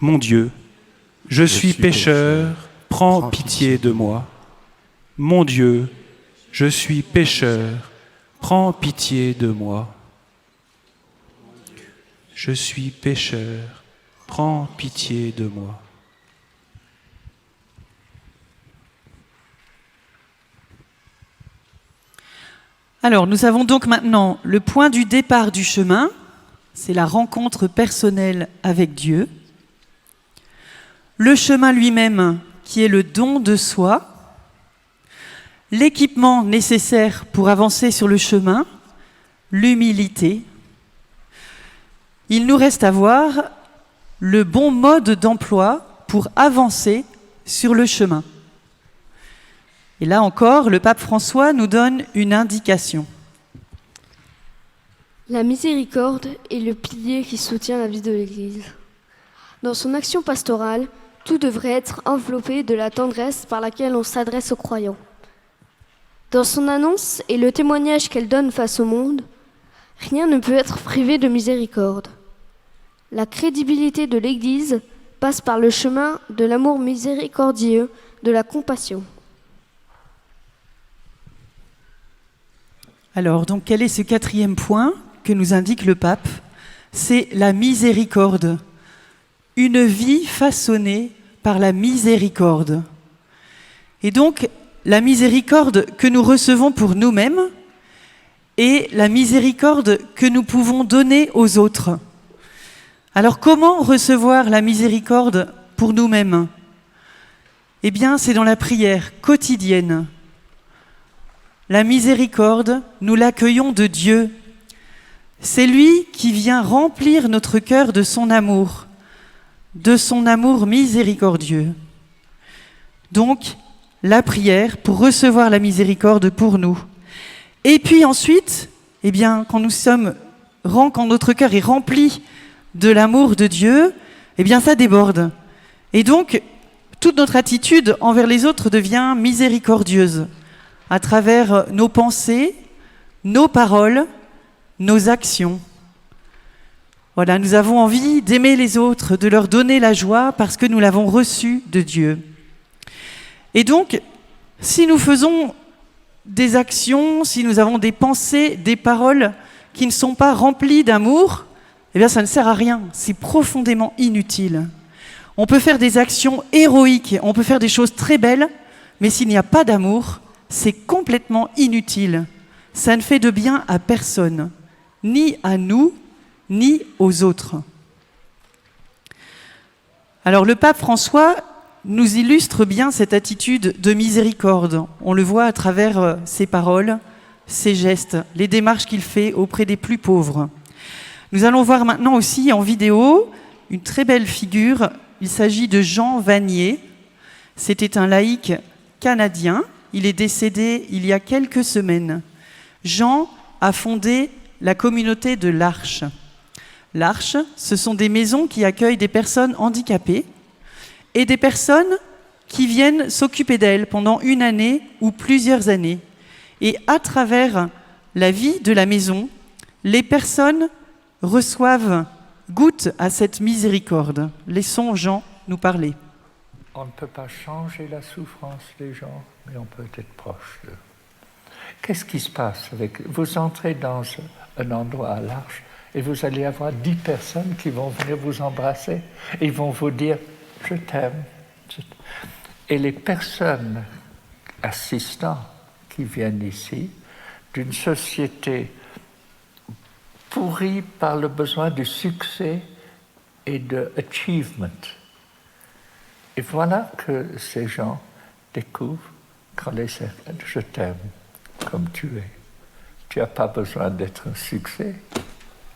Speaker 1: Mon Dieu, je suis pécheur, prends pitié de moi. Mon Dieu, je suis pécheur, prends pitié de moi. Je suis pécheur, prends pitié de moi.
Speaker 3: Alors, nous avons donc maintenant le point du départ du chemin, c'est la rencontre personnelle avec Dieu. Le chemin lui-même, qui est le don de soi. L'équipement nécessaire pour avancer sur le chemin, l'humilité. Il nous reste à voir le bon mode d'emploi pour avancer sur le chemin. Et là encore, le pape François nous donne une indication.
Speaker 4: La miséricorde est le pilier qui soutient la vie de l'Église. Dans son action pastorale, tout devrait être enveloppé de la tendresse par laquelle on s'adresse aux croyants. Dans son annonce et le témoignage qu'elle donne face au monde, rien ne peut être privé de miséricorde. La crédibilité de l'Église passe par le chemin de l'amour miséricordieux, de la compassion.
Speaker 3: Alors, donc, quel est ce quatrième point que nous indique le pape? C'est la miséricorde. Une vie façonnée par la miséricorde. Et donc, la miséricorde que nous recevons pour nous-mêmes et la miséricorde que nous pouvons donner aux autres. Alors, comment recevoir la miséricorde pour nous-mêmes? Eh bien, c'est dans la prière quotidienne. La miséricorde, nous l'accueillons de Dieu. C'est lui qui vient remplir notre cœur de son amour miséricordieux. Donc, la prière pour recevoir la miséricorde pour nous. Et puis ensuite, eh bien, quand notre cœur est rempli de l'amour de Dieu, eh bien, ça déborde. Et donc, toute notre attitude envers les autres devient miséricordieuse à travers nos pensées, nos paroles, nos actions. Voilà, nous avons envie d'aimer les autres, de leur donner la joie parce que nous l'avons reçue de Dieu. Et donc, si nous faisons des actions, si nous avons des pensées, des paroles qui ne sont pas remplies d'amour, eh bien ça ne sert à rien, c'est profondément inutile. On peut faire des actions héroïques, on peut faire des choses très belles, mais s'il n'y a pas d'amour, c'est complètement inutile. Ça ne fait de bien à personne, ni à nous, ni aux autres. Alors le pape François nous illustre bien cette attitude de miséricorde. On le voit à travers ses paroles, ses gestes, les démarches qu'il fait auprès des plus pauvres. Nous allons voir maintenant aussi en vidéo une très belle figure. Il s'agit de Jean Vanier. C'était un laïc canadien. Il est décédé il y a quelques semaines. Jean a fondé la communauté de l'Arche. L'Arche, ce sont des maisons qui accueillent des personnes handicapées et des personnes qui viennent s'occuper d'elles pendant une année ou plusieurs années. Et à travers la vie de la maison, les personnes goûtent à cette miséricorde. Laissons Jean nous parler.
Speaker 13: On ne peut pas changer la souffrance des gens, mais on peut être proche d'eux. Qu'est-ce qui se passe vous entrez dans un endroit à l'Arche et vous allez avoir 10 personnes qui vont venir vous embrasser et ils vont vous dire « je t'aime ». Et les personnes assistants qui viennent ici, d'une société pourrie par le besoin de succès et de achievement. Et voilà que ces gens découvrent quand les certaines je t'aime comme tu es. Tu n'as pas besoin d'être un succès.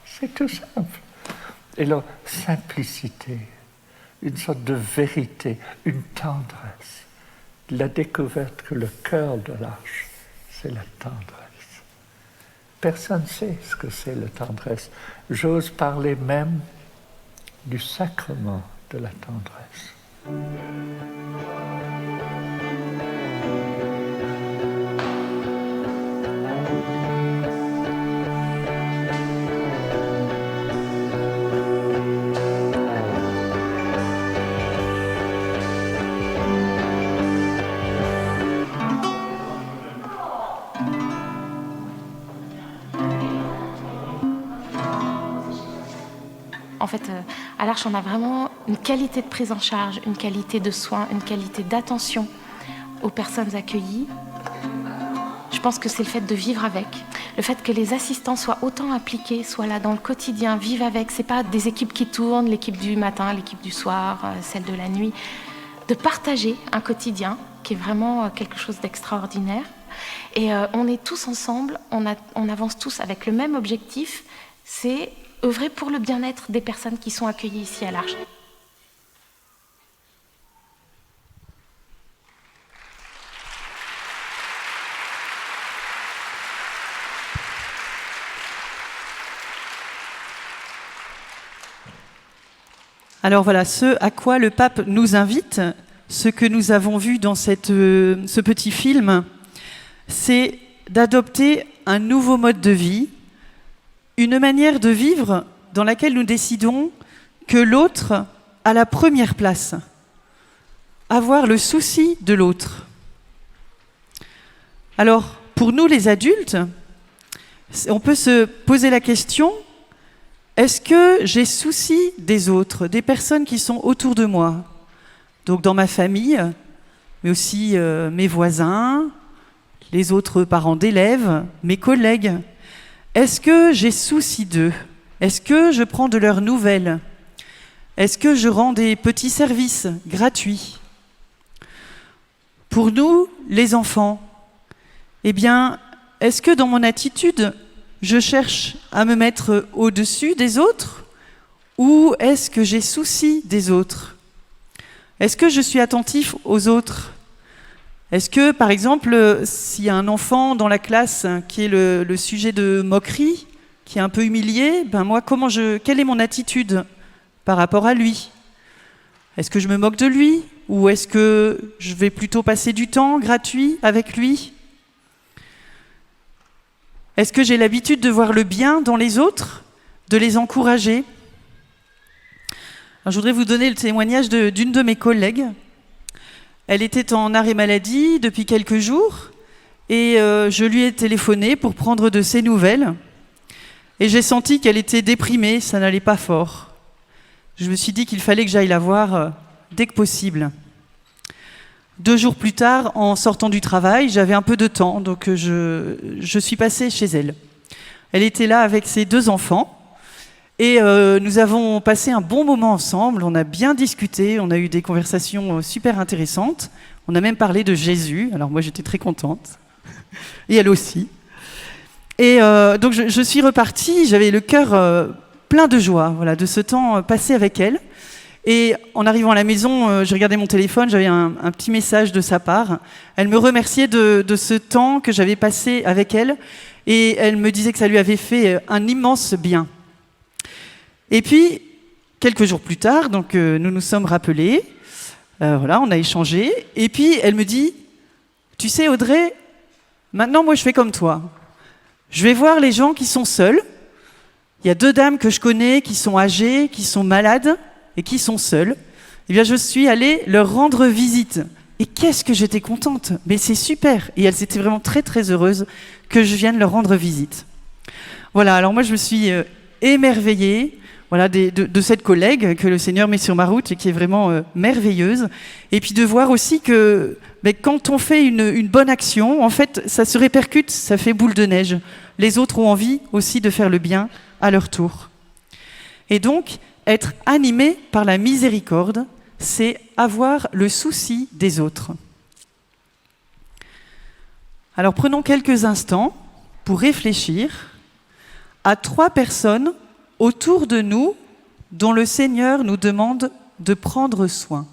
Speaker 13: C'est tout simple. Et leur simplicité, une sorte de vérité, une tendresse. La découverte que le cœur de l'Arche, c'est la tendresse. Personne ne sait ce que c'est la tendresse. J'ose parler même du sacrement de la tendresse.
Speaker 14: En fait, à l'Arche, on a vraiment une qualité de prise en charge, une qualité de soins, une qualité d'attention aux personnes accueillies. Je pense que c'est le fait de vivre avec, le fait que les assistants soient autant impliqués, soient là dans le quotidien, vivent avec. C'est pas des équipes qui tournent, l'équipe du matin, l'équipe du soir, celle de la nuit. De partager un quotidien qui est vraiment quelque chose d'extraordinaire. Et on est tous ensemble, on avance tous avec le même objectif, c'est œuvrer pour le bien-être des personnes qui sont accueillies ici à l'Arche.
Speaker 3: Alors voilà, ce à quoi le pape nous invite, ce que nous avons vu dans ce petit film, c'est d'adopter un nouveau mode de vie, une manière de vivre dans laquelle nous décidons que l'autre a la première place, avoir le souci de l'autre. Alors, pour nous les adultes, on peut se poser la question: est-ce que j'ai souci des autres, des personnes qui sont autour de moi? Donc dans ma famille, mais aussi mes voisins, les autres parents d'élèves, mes collègues. Est-ce que j'ai souci d'eux? Est-ce que je prends de leurs nouvelles? Est-ce que je rends des petits services gratuits? Pour nous, les enfants, eh bien, est-ce que dans mon attitude, je cherche à me mettre au-dessus des autres, ou est-ce que j'ai souci des autres? Est-ce que je suis attentif aux autres? Est-ce que, par exemple, s'il y a un enfant dans la classe qui est le sujet de moquerie, qui est un peu humilié, ben moi, quelle est mon attitude par rapport à lui? Est-ce que je me moque de lui, ou est-ce que je vais plutôt passer du temps gratuit avec lui? Est-ce que j'ai l'habitude de voir le bien dans les autres, de les encourager? Alors, je voudrais vous donner le témoignage d'une de mes collègues. Elle était en arrêt maladie depuis quelques jours et je lui ai téléphoné pour prendre de ses nouvelles. Et j'ai senti qu'elle était déprimée, ça n'allait pas fort. Je me suis dit qu'il fallait que j'aille la voir dès que possible. 2 jours plus tard, en sortant du travail, j'avais un peu de temps, donc je suis passée chez elle. Elle était là avec ses 2 enfants, et nous avons passé un bon moment ensemble, on a bien discuté, on a eu des conversations super intéressantes, on a même parlé de Jésus, alors moi j'étais très contente, et elle aussi. Et donc je suis repartie, j'avais le cœur plein de joie, voilà, de ce temps passé avec elle. Et en arrivant à la maison, j'ai regardé mon téléphone, j'avais un petit message de sa part. Elle me remerciait de ce temps que j'avais passé avec elle et elle me disait que ça lui avait fait un immense bien. Et puis, quelques jours plus tard, donc, nous nous sommes rappelés, voilà, on a échangé, et puis elle me dit: tu sais Audrey, maintenant moi je fais comme toi. Je vais voir les gens qui sont seuls. Il y a 2 dames que je connais qui sont âgées, qui sont malades, et qui sont seuls, eh bien je suis allée leur rendre visite. Et qu'est-ce que j'étais contente! Mais c'est super! Et elles étaient vraiment très très heureuses que je vienne leur rendre visite. Voilà, alors moi je me suis émerveillée, voilà, de cette collègue que le Seigneur met sur ma route et qui est vraiment merveilleuse. Et puis de voir aussi que quand on fait une bonne action, en fait ça se répercute, ça fait boule de neige. Les autres ont envie aussi de faire le bien à leur tour. Et donc, être animé par la miséricorde, c'est avoir le souci des autres. Alors prenons quelques instants pour réfléchir à 3 personnes autour de nous dont le Seigneur nous demande de prendre soin.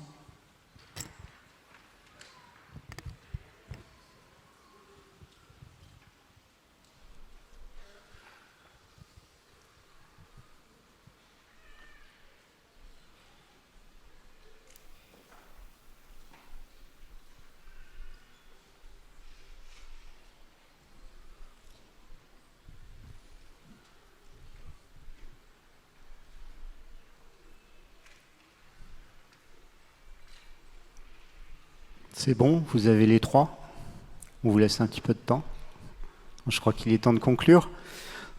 Speaker 2: C'est bon, vous avez les 3. On vous laisse un petit peu de temps. Je crois qu'il est temps de conclure.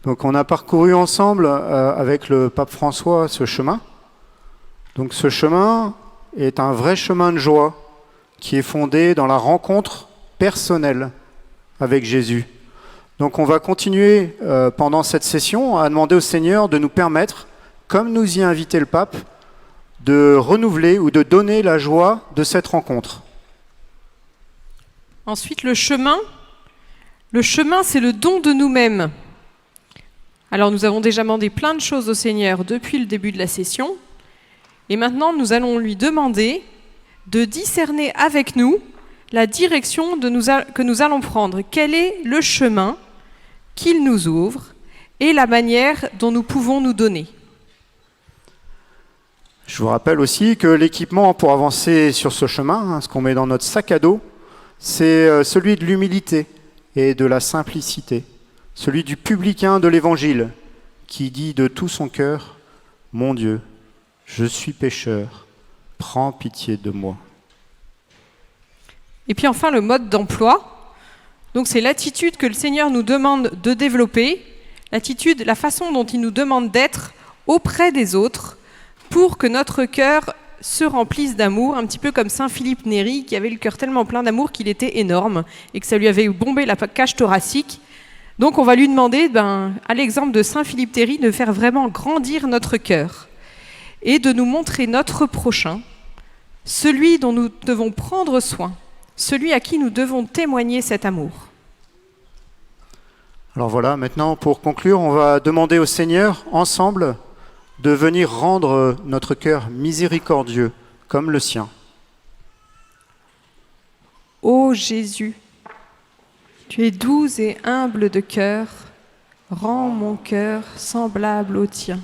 Speaker 2: Donc on a parcouru ensemble avec le pape François ce chemin. Donc ce chemin est un vrai chemin de joie qui est fondé dans la rencontre personnelle avec Jésus. Donc on va continuer pendant cette session à demander au Seigneur de nous permettre, comme nous y a invité le pape, de renouveler ou de donner la joie de cette rencontre.
Speaker 9: Ensuite, le chemin. Le chemin, c'est le don de nous-mêmes. Alors nous avons déjà demandé plein de choses au Seigneur depuis le début de la session. Et maintenant, nous allons lui demander de discerner avec nous la direction que nous allons prendre. Quel est le chemin qu'il nous ouvre et la manière dont nous pouvons nous donner.
Speaker 2: Je vous rappelle aussi que l'équipement pour avancer sur ce chemin, ce qu'on met dans notre sac à dos, c'est celui de l'humilité et de la simplicité, celui du publicain de l'Évangile qui dit de tout son cœur « Mon Dieu, je suis pécheur, prends pitié de moi ».
Speaker 9: Et puis enfin le mode d'emploi. Donc c'est l'attitude que le Seigneur nous demande de développer, l'attitude, la façon dont il nous demande d'être auprès des autres pour que notre cœur se remplisse d'amour, un petit peu comme Saint Philippe Néri qui avait le cœur tellement plein d'amour qu'il était énorme et que ça lui avait bombé la cage thoracique. Donc on va lui demander, à l'exemple de Saint Philippe Néri, de faire vraiment grandir notre cœur et de nous montrer notre prochain, celui dont nous devons prendre soin, celui à qui nous devons témoigner cet amour.
Speaker 2: Alors voilà, maintenant pour conclure, on va demander au Seigneur, ensemble, de venir rendre notre cœur miséricordieux comme le sien.
Speaker 9: Ô Jésus, tu es doux et humble de cœur, rends mon cœur semblable au tien.